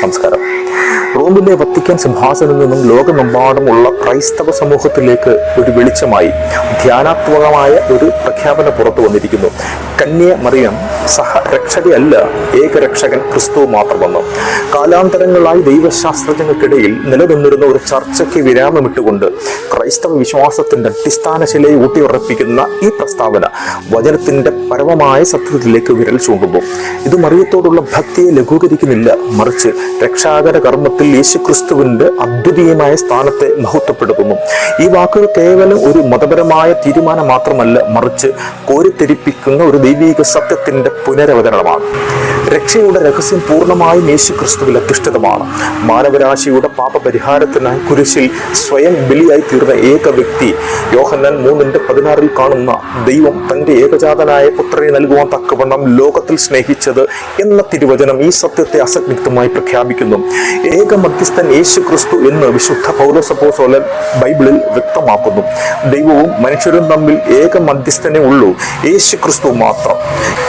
നമസ്കാരം. റോമിലെ വത്തിക്കാൻ സിംഹാസനത്തിൽ നിന്നും ലോകമെമ്പാടുമുള്ള ക്രൈസ്തവ സമൂഹത്തിലേക്ക് ഒരു വെളിച്ചമായി ധ്യാനാത്മകമായ ഒരു പ്രഖ്യാപനം പുറത്തു വന്നിരിക്കുന്നു. കന്യ മറിയം സഹരക്ഷകയല്ല, ഏകരക്ഷകൻ ക്രിസ്തു മാത്രമെന്ന്. കാലാന്തരങ്ങളായി ദൈവശാസ്ത്രജ്ഞർക്കിടയിൽ നിലനിന്നിരുന്ന ഒരു ചർച്ചയ്ക്ക് വിരാമമിട്ടുകൊണ്ട് ക്രൈസ്തവ വിശ്വാസത്തിന്റെ അടിസ്ഥാനശിലയെ ഊട്ടിയുറപ്പിക്കുന്ന ഈ പ്രസ്താവന വചനത്തിന്റെ പരമമായ സത്യത്തിലേക്ക് വിരൽ ചൂണ്ടുന്നു. ഇത് മറിയത്തോടുള്ള ഭക്തിയെ ലഘൂകരിക്കുന്നില്ല, മറിച്ച് രക്ഷാകര കർമ്മത്തിൽ യേശുക്രിസ്തുവിന്റെ അദ്വിതീയമായ സ്ഥാനത്തെ മഹത്വപ്പെടുത്തുന്നു. ഈ വാക്കുകൾ കേവലം ഒരു മതപരമായ തീരുമാനം മാത്രമല്ല, മറിച്ച് കോരിത്തെരിപ്പിക്കുന്ന ഒരു ദൈവീക സത്യത്തിന്റെ പുനരവതരണമാണ്. രക്ഷയുടെ രഹസ്യം പൂർണ്ണമായും യേശുക്രിസ്തുവിൽ അധിഷ്ഠിതമാണ്. മാനവരാശിയുടെ പാപപരിഹാരത്തിനായി കുരിശിൽ സ്വയം ബലിയായി തീർന്ന ഏക വ്യക്തി. യോഹന്നാൻ 3:16 കാണുന്ന ദൈവം തന്റെ ഏകജാതനായ പുത്രനെ നൽകുവാൻ തക്കവണ്ണം ലോകത്തിൽ സ്നേഹിച്ചത് എന്ന തിരുവചനം ഈ സത്യത്തെ അസന്നിഗ്ധമായി പ്രഖ്യാപിക്കുന്നു. ഏക മധ്യസ്ഥൻ യേശുക്രിസ്തു എന്ന് വിശുദ്ധ പൗലോസ് അപ്പോസ്തലൻ ബൈബിളിൽ വ്യക്തമാക്കുന്നു. ദൈവവും മനുഷ്യരും തമ്മിൽ ഏക മധ്യസ്ഥനെ ഉള്ളൂ, യേശുക്രിസ്തു മാത്രം.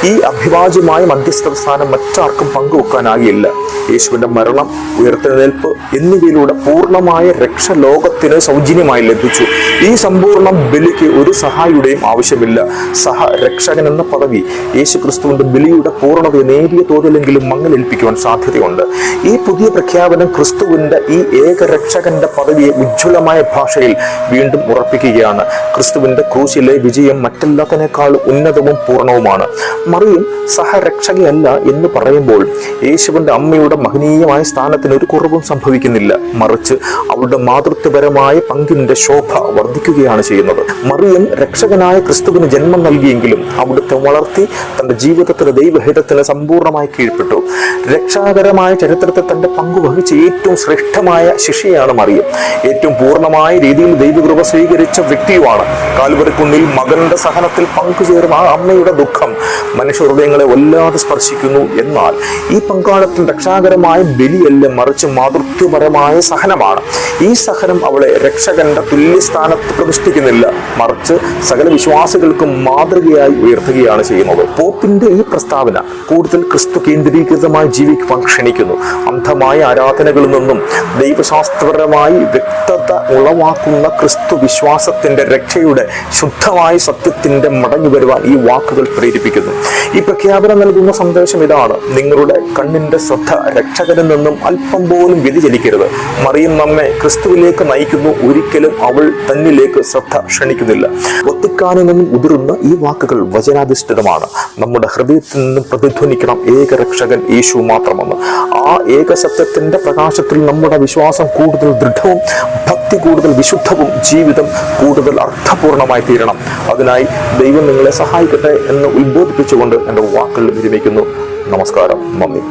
ഈ അഭിവാജ്യമായ മധ്യസ്ഥ സ്ഥാനം മറ്റാർക്കും പങ്കുവെക്കാനാകില്ല. യേശുവിന്റെ മരണം, ഉയർത്തെഴുന്നേൽപ്പ് എന്നിവയിലൂടെ പൂർണ്ണമായ രക്ഷ ലോകത്തിന് സൗജന്യമായി ലഭിച്ചു. ഈ സമ്പൂർണ്ണ ബലിക്ക് ഒരു സഹായിയുടെയും ആവശ്യമില്ല. സഹരക്ഷകൻ എന്ന പദവി യേശുക്രിസ്തുവിന്റെ ബലിയുടെ പൂർണ്ണതയെ നേരിയ തോതിലെങ്കിലും മങ്ങലേൽപ്പിക്കുവാൻ സാധ്യതയുണ്ട്. ഈ പുതിയ പ്രഖ്യാപനം ക്രിസ്തുവിന്റെ ഈ ഏകരക്ഷകന്റെ പദവിയെ ഉജ്ജ്വലമായ ഭാഷയിൽ വീണ്ടും ഉറപ്പിക്കുകയാണ്. ക്രിസ്തുവിന്റെ ക്രൂശിലെ വിജയം മറ്റെല്ലാത്തിനേക്കാൾ ഉന്നതവും പൂർണ്ണവുമാണ്. മറിയം സഹരക്ഷകയല്ല എന്ന് പറയുമ്പോൾ യേശുവിന്റെ അമ്മയുടെ മഹനീയമായ സ്ഥാനത്തിന് ഒരു കുറവും സംഭവിക്കുന്നില്ല, മറിച്ച് അവളുടെ മാതൃത്വപരമായ പങ്കിന്റെ ശോഭ വർദ്ധിക്കുകയാണ് ചെയ്യുന്നത്. മറിയം രക്ഷകനായ ക്രിസ്തുവിന് ജന്മം നൽകിയെങ്കിലും അവിടുത്തെ വളർത്തി തന്റെ ജീവിതത്തിന്റെ ദൈവഹിതത്തിന് സമ്പൂർണ്ണമായി കീഴ്പ്പെട്ടു. രക്ഷാകരമായ ചരിത്രത്തിൽ തന്റെ പങ്കുവഹിച്ച ഏറ്റവും ശ്രേഷ്ഠമായ ശിഷ്യയാണ് മറിയം. ഏറ്റവും പൂർണ്ണമായ രീതിയിൽ ദൈവകൃപ സ്വീകരിച്ച വ്യക്തിയുമാണ്. കാൽവരിക്കുന്നിൽ മകന്റെ സഹനത്തിൽ പങ്കുചേർന്ന ആ അമ്മയുടെ ദുഃഖം മനുഷ്യ ഹൃദയങ്ങളെ വല്ലാതെ സ്പർശിക്കുന്നു. എന്നാൽ ഈ പങ്കാളത്തിൽ രക്ഷാകരമായ ബലിയല്ല, മറിച്ച് മാതൃത്വപരമായ സഹനമാണ്. ഈ സഹനം അവളെ രക്ഷകന്റെ തുല്യസ്ഥാനത്ത് പ്രതിഷ്ഠിക്കുന്നില്ല, മറിച്ച് സകല വിശ്വാസികൾക്കും മാതൃകയായി ഉയർത്തുകയാണ് ചെയ്യുന്നത്. പോപ്പിന്റെ ഈ പ്രസ്താവന കൂടുതൽ ക്രിസ്തു കേന്ദ്രീകൃതമായി ജീവിക്കുവാൻ ക്ഷണിക്കുന്നു. അന്ധമായ ആരാധനകളിൽ നിന്നും ദൈവശാസ്ത്രപരമായി വ്യക്തത ഉളവാക്കുന്ന ക്രിസ്തു വിശ്വാസത്തിന്റെ രക്ഷയുടെ ശുദ്ധമായ സത്യത്തിന്റെ മടങ്ങി വരുവാൻ ഈ വാക്കുകൾ പ്രേരിപ്പിക്കുന്നു. ഈ പ്രഖ്യാപനം നൽകുന്ന സന്ദേശം ഇതാണ്: നിങ്ങളുടെ കണ്ണിന്റെ ശ്രദ്ധ രക്ഷകനിൽ നിന്നും അല്പം പോലും വ്യതിചലിക്കരുത്. മറിയം നമ്മെ ക്രിസ്തുവിലേക്ക് നയിക്കുന്നു, ഒരിക്കലും അവൾ തന്നിലേക്ക് ശ്രദ്ധ ക്ഷണിക്കുന്നില്ല. വത്തിക്കാനിൽ നിന്നും ഉതിരുന്ന ഈ വാക്കുകൾ വചനാധിഷ്ഠിതമാണ്. നമ്മുടെ ഹൃദയത്തിൽ നിന്നും പ്രതിധ്വനിക്കണം ഏകരക്ഷകൻ യേശു മാത്രമെന്ന്. ആ ഏകസത്യത്തിന്റെ പ്രകാശത്തിൽ നമ്മുടെ വിശ്വാസം കൂടുതൽ ദൃഢവും ഭക്തി കൂടുതൽ വിശുദ്ധവും ജീവിതം കൂടുതൽ അർത്ഥപൂർണമായി തീരണം. അതിനായി ദൈവം നിങ്ങളെ സഹായിക്കട്ടെ എന്ന് ഉത്ബോധിപ്പിച്ചുകൊണ്ട് എൻ്റെ വാക്കുകൾ വിരമിക്കുന്നു. നമസ്കാരം, നന്ദി.